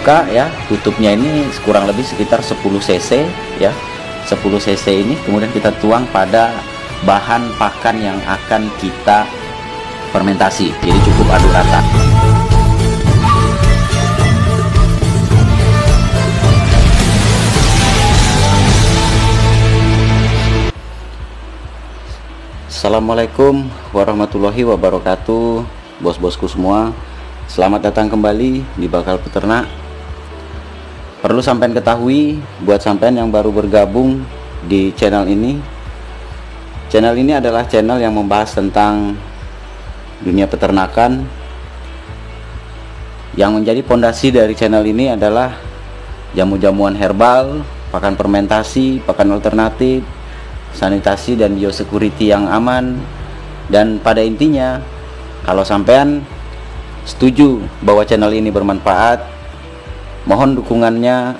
buka ya, tutupnya ini kurang lebih sekitar 10 cc ya, 10 cc ini kemudian kita tuang pada bahan pakan yang akan kita fermentasi. Jadi cukup aduk rata. Assalamualaikum warahmatullahi wabarakatuh, bos-bosku semua. Selamat datang kembali di Bakal Peternak. Perlu sampean ketahui buat sampean yang baru bergabung di channel ini. Channel ini adalah channel yang membahas tentang dunia peternakan. Yang menjadi pondasi dari channel ini adalah jamu-jamuan herbal, pakan fermentasi, pakan alternatif, sanitasi dan biosecurity yang aman. Dan pada intinya, kalau sampean setuju bahwa channel ini bermanfaat, mohon dukungannya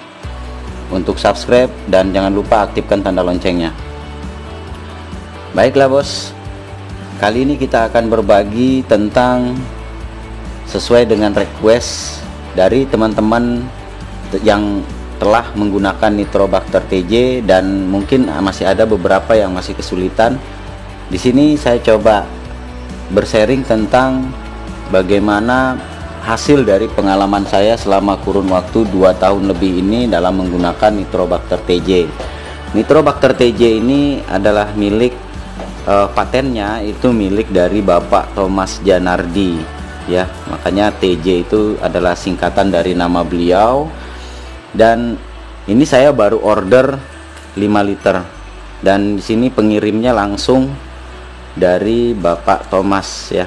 untuk subscribe dan jangan lupa aktifkan tanda loncengnya. Baiklah bos, kali ini kita akan berbagi tentang sesuai dengan request dari teman-teman yang telah menggunakan Nitrobacter TJ, dan mungkin masih ada beberapa yang masih kesulitan. Di sini saya coba bersharing tentang bagaimana hasil dari pengalaman saya selama kurun waktu 2 tahun lebih ini dalam menggunakan Nitrobacter TJ. Nitrobacter TJ ini adalah milik patennya itu milik dari Bapak Thomas Janardi ya, makanya TJ itu adalah singkatan dari nama beliau. Dan ini saya baru order 5 liter, dan di sini pengirimnya langsung dari Bapak Thomas ya,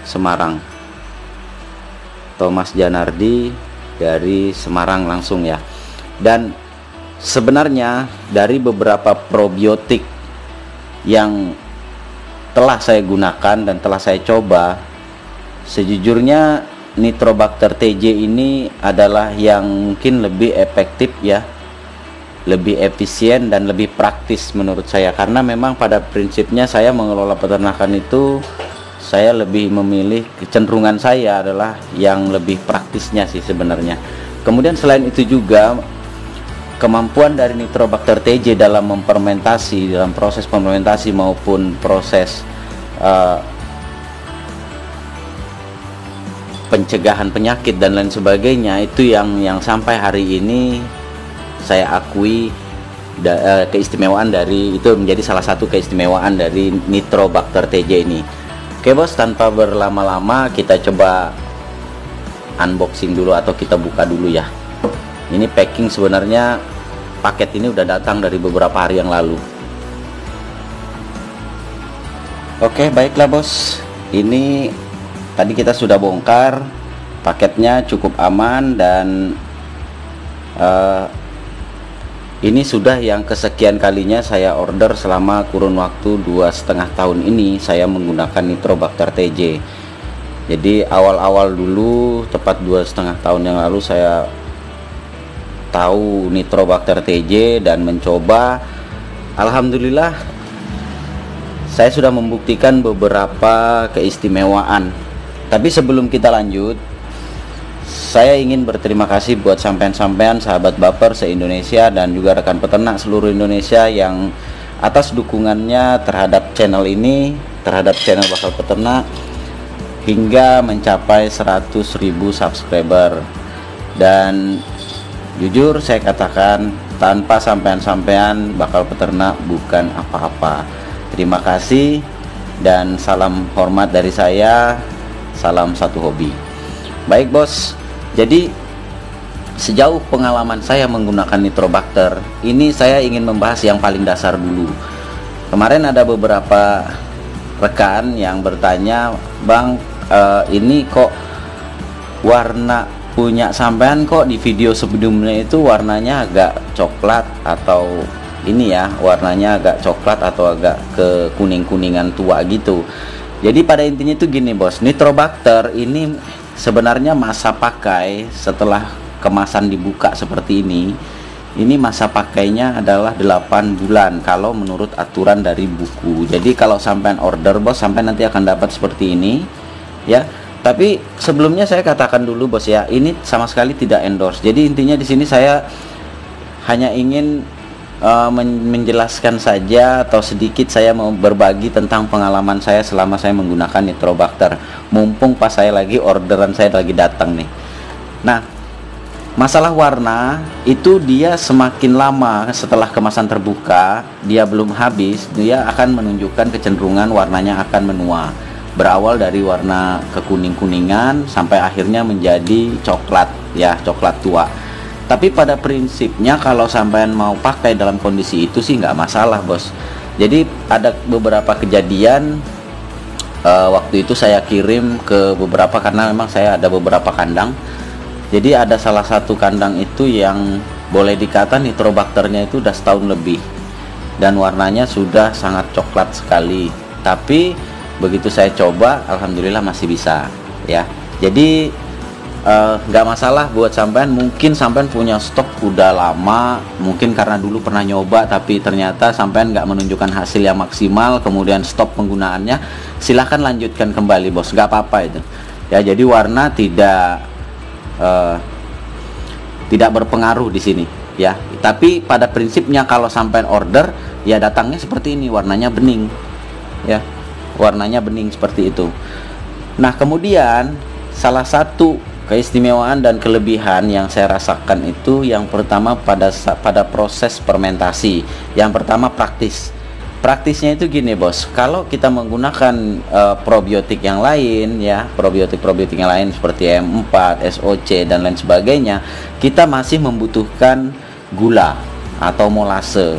Semarang. Thomas Janardi dari Semarang langsung ya. Dan sebenarnya dari beberapa probiotik yang telah saya gunakan dan telah saya coba, sejujurnya Nitrobacter TJ ini adalah yang mungkin lebih efektif ya, lebih efisien dan lebih praktis menurut saya. Karena memang pada prinsipnya saya mengelola peternakan itu, saya lebih memilih, kecenderungan saya adalah yang lebih praktisnya sih sebenarnya. Kemudian selain itu juga kemampuan dari Nitrobacter TJ dalam memfermentasi, dalam proses fermentasi maupun proses pencegahan penyakit dan lain sebagainya, itu yang sampai hari ini saya akui keistimewaan dari itu, menjadi salah satu keistimewaan dari Nitrobacter TJ ini. Oke bos, tanpa berlama-lama kita coba unboxing dulu atau kita buka dulu ya. Ini packing, sebenarnya paket ini udah datang dari beberapa hari yang lalu. Oke baiklah bos, ini tadi kita sudah bongkar, paketnya cukup aman, dan ini sudah yang kesekian kalinya saya order selama kurun waktu 2,5 tahun ini saya menggunakan Nitrobacter TJ. Jadi awal-awal dulu, tepat 2,5 tahun yang lalu, saya tahu Nitrobacter TJ dan mencoba. Alhamdulillah saya sudah membuktikan beberapa keistimewaan. Tapi sebelum kita lanjut, saya ingin berterima kasih buat sampean-sampean sahabat baper se-Indonesia dan juga rekan peternak seluruh Indonesia yang atas dukungannya terhadap channel ini, terhadap channel Bakal Peternak, hingga mencapai 100.000 subscriber. Dan jujur saya katakan, tanpa sampean-sampean Bakal Peternak bukan apa-apa. Terima kasih dan salam hormat dari saya, salam satu hobi. Baik bos, jadi sejauh pengalaman saya menggunakan Nitrobacter ini, saya ingin membahas yang paling dasar dulu. Kemarin ada beberapa rekan yang bertanya, Bang, ini kok warna punya sampean kok di video sebelumnya itu warnanya agak coklat, atau ini ya warnanya agak coklat atau agak ke kuning-kuningan tua gitu. Jadi pada intinya itu gini bos, Nitrobacter ini sebenarnya masa pakai setelah kemasan dibuka seperti ini masa pakainya adalah 8 bulan kalau menurut aturan dari buku. Jadi kalau sampean order bos, sampean nanti akan dapat seperti ini ya. Tapi sebelumnya saya katakan dulu bos ya, ini sama sekali tidak endorse. Jadi intinya di sini saya hanya ingin menjelaskan saja, atau sedikit saya mau berbagi tentang pengalaman saya selama saya menggunakan Nitrobacter. Mumpung pas saya lagi orderan saya lagi datang nih. Nah, masalah warna itu dia semakin lama setelah kemasan terbuka, dia belum habis, dia akan menunjukkan kecenderungan warnanya akan menua. Berawal dari warna kekuning-kuningan sampai akhirnya menjadi coklat ya, coklat tua. Tapi pada prinsipnya kalau sampean mau pakai dalam kondisi itu sih nggak masalah bos. Jadi ada beberapa kejadian waktu itu saya kirim ke beberapa, karena memang saya ada beberapa kandang. Jadi ada salah satu kandang itu yang boleh dikata Nitrobacternya itu udah setahun lebih, dan warnanya sudah sangat coklat sekali. Tapi begitu saya coba, alhamdulillah masih bisa ya. Jadi nggak masalah buat sampean. Mungkin sampean punya stok udah lama, mungkin karena dulu pernah nyoba tapi ternyata sampean nggak menunjukkan hasil yang maksimal, kemudian stop penggunaannya. Silahkan lanjutkan kembali bos, nggak apa-apa itu ya. Jadi warna tidak berpengaruh di sini ya. Tapi pada prinsipnya kalau sampean order ya, datangnya seperti ini, warnanya bening ya, warnanya bening seperti itu. Nah, kemudian salah satu keistimewaan dan kelebihan yang saya rasakan itu, yang pertama pada proses fermentasi. Yang pertama praktisnya itu gini bos, kalau kita menggunakan probiotik yang lain ya, probiotik yang lain seperti M4, SOC dan lain sebagainya, kita masih membutuhkan gula atau molase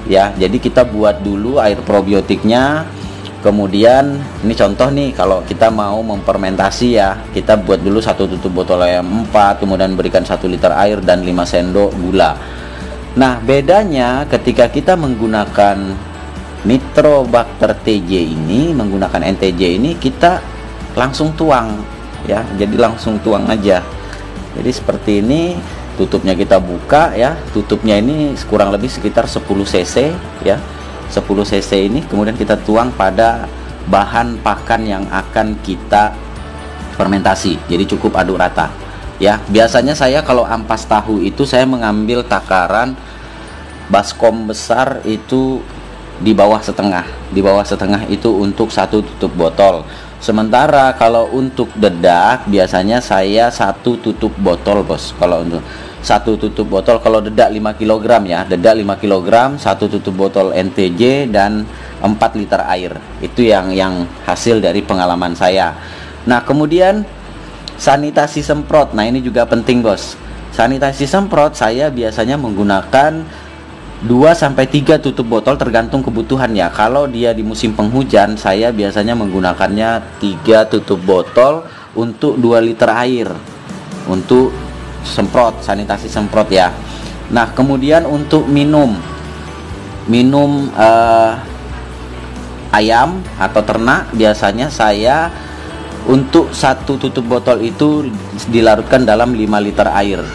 ya. Jadi kita buat dulu air probiotiknya. Kemudian ini contoh nih, kalau kita mau memfermentasi ya, kita buat dulu 1 tutup botol M4, kemudian berikan 1 liter air dan 5 sendok gula. Nah, bedanya ketika kita menggunakan Nitrobacter TJ ini, menggunakan NTJ ini, kita langsung tuang ya. Jadi langsung tuang aja. Jadi seperti ini, tutupnya kita buka ya. Tutupnya ini kurang lebih sekitar 10 cc ya. 10 cc ini kemudian kita tuang pada bahan pakan yang akan kita fermentasi. Jadi cukup aduk rata ya. Biasanya saya kalau ampas tahu itu saya mengambil takaran baskom besar itu di bawah setengah. Di bawah setengah itu untuk 1 tutup botol. Sementara kalau untuk dedak biasanya saya 1 tutup botol bos. Kalau untuk 1 tutup botol, kalau dedak 5 kg ya, dedak 5 kg, 1 tutup botol NTJ dan 4 liter air. Itu yang hasil dari pengalaman saya. Nah, kemudian sanitasi semprot. Nah, ini juga penting bos. Sanitasi semprot saya biasanya menggunakan 2-3 tutup botol tergantung kebutuhan ya. Kalau dia di musim penghujan, saya biasanya menggunakannya 3 tutup botol untuk 2 liter air untuk semprot, sanitasi semprot ya. Nah, kemudian untuk minum ayam atau ternak, biasanya saya untuk 1 tutup botol itu dilarutkan dalam 5 liter air,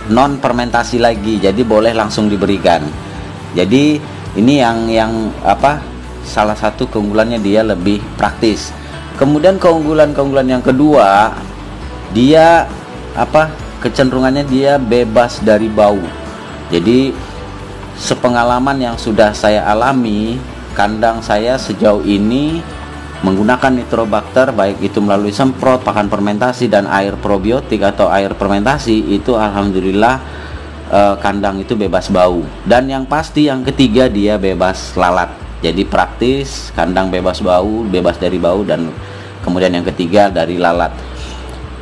non fermentasi lagi, jadi boleh langsung diberikan. Jadi ini yang salah satu keunggulannya, dia lebih praktis. Kemudian keunggulan yang kedua, dia kecenderungannya dia bebas dari bau. Jadi sepengalaman yang sudah saya alami, kandang saya sejauh ini menggunakan Nitrobacter, baik itu melalui semprot, pakan fermentasi dan air probiotik atau air fermentasi, itu alhamdulillah kandang itu bebas bau. Dan yang pasti yang ketiga, dia bebas lalat. Jadi praktis, kandang bebas bau, bebas dari bau, dan kemudian yang ketiga dari lalat.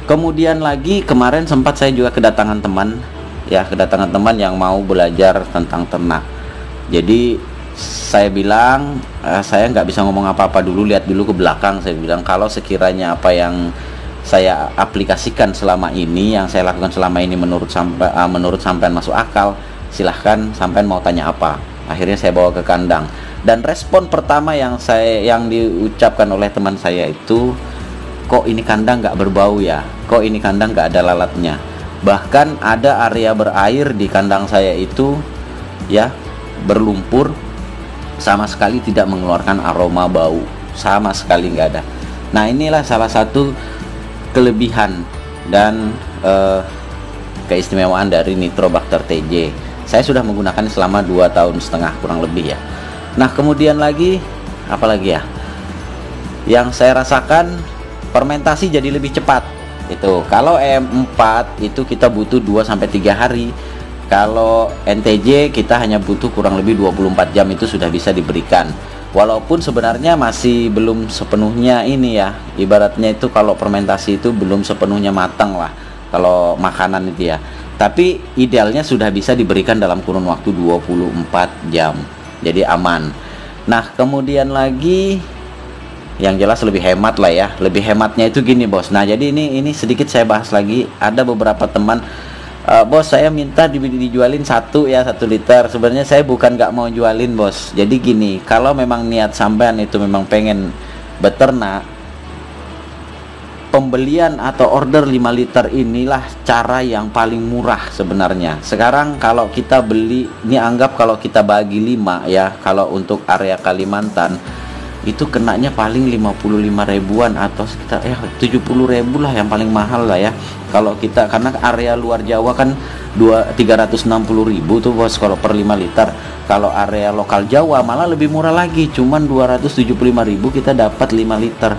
Kemudian lagi kemarin sempat saya juga kedatangan teman yang mau belajar tentang ternak. Jadi saya bilang saya nggak bisa ngomong apa-apa dulu, lihat dulu ke belakang. Saya bilang kalau sekiranya apa yang saya aplikasikan selama ini, yang saya lakukan selama ini menurut sampean masuk akal, silahkan sampean mau tanya apa. Akhirnya saya bawa ke kandang, dan respon pertama yang diucapkan oleh teman saya itu, kok ini kandang nggak berbau ya, kok ini kandang nggak ada lalatnya. Bahkan ada area berair di kandang saya itu ya berlumpur, sama sekali tidak mengeluarkan aroma bau, sama sekali nggak ada. Nah, inilah salah satu kelebihan dan keistimewaan dari Nitrobacter TJ. Saya sudah menggunakan selama 2,5 tahun kurang lebih ya. Nah, kemudian lagi apalagi ya yang saya rasakan, fermentasi jadi lebih cepat. Itu kalau M4 itu kita butuh 2-3 hari. Kalau NTJ kita hanya butuh kurang lebih 24 jam itu sudah bisa diberikan. Walaupun sebenarnya masih belum sepenuhnya ini ya, ibaratnya itu kalau fermentasi itu belum sepenuhnya matang lah kalau makanan itu ya. Tapi idealnya sudah bisa diberikan dalam kurun waktu 24 jam. Jadi aman. Nah, kemudian lagi yang jelas lebih hemat lah ya. Lebih hematnya itu gini bos. Nah, jadi ini sedikit saya bahas lagi. Ada beberapa teman, bos saya minta dijualin 1 liter. Sebenarnya saya bukan nggak mau jualin bos. Jadi gini, kalau memang niat sampean itu memang pengen beternak, pembelian atau order 5 liter inilah cara yang paling murah sebenarnya. Sekarang kalau kita beli, ini anggap kalau kita bagi 5 ya, kalau untuk area Kalimantan itu kenanya paling 55 ribuan atau sekitar 70 ribu lah yang paling mahal lah ya. Kalau kita, karena area luar Jawa kan 360 ribu tuh bos kalau per 5 liter. Kalau area lokal Jawa malah lebih murah lagi, cuman 275 ribu kita dapat 5 liter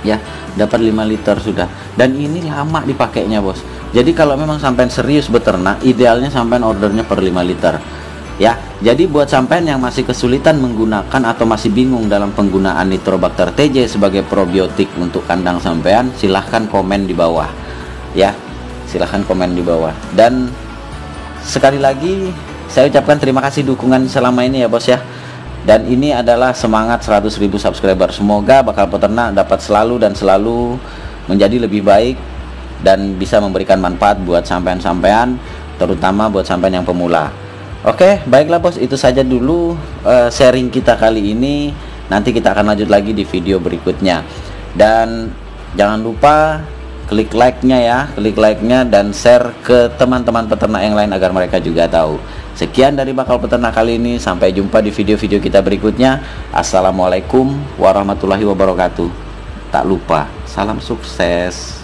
ya, dapat 5 liter sudah. Dan ini lama dipakainya bos. Jadi kalau memang sampai serius beternak, idealnya sampai ordernya per 5 liter ya. Jadi buat sampean yang masih kesulitan menggunakan atau masih bingung dalam penggunaan Nitrobacter TJ sebagai probiotik untuk kandang sampean, silahkan komen di bawah ya, silahkan komen di bawah. Dan sekali lagi saya ucapkan terima kasih dukungan selama ini ya bos ya. Dan ini adalah semangat 100.000 subscriber. Semoga Bakal Peternak dapat selalu dan selalu menjadi lebih baik dan bisa memberikan manfaat buat sampean-sampean, terutama buat sampean yang pemula. Oke, baiklah bos, itu saja dulu sharing kita kali ini. Nanti kita akan lanjut lagi di video berikutnya. Dan jangan lupa klik like-nya ya, klik like-nya dan share ke teman-teman peternak yang lain agar mereka juga tahu. Sekian dari Bakal Peternak kali ini, sampai jumpa di video-video kita berikutnya. Assalamualaikum warahmatullahi wabarakatuh. Tak lupa, salam sukses.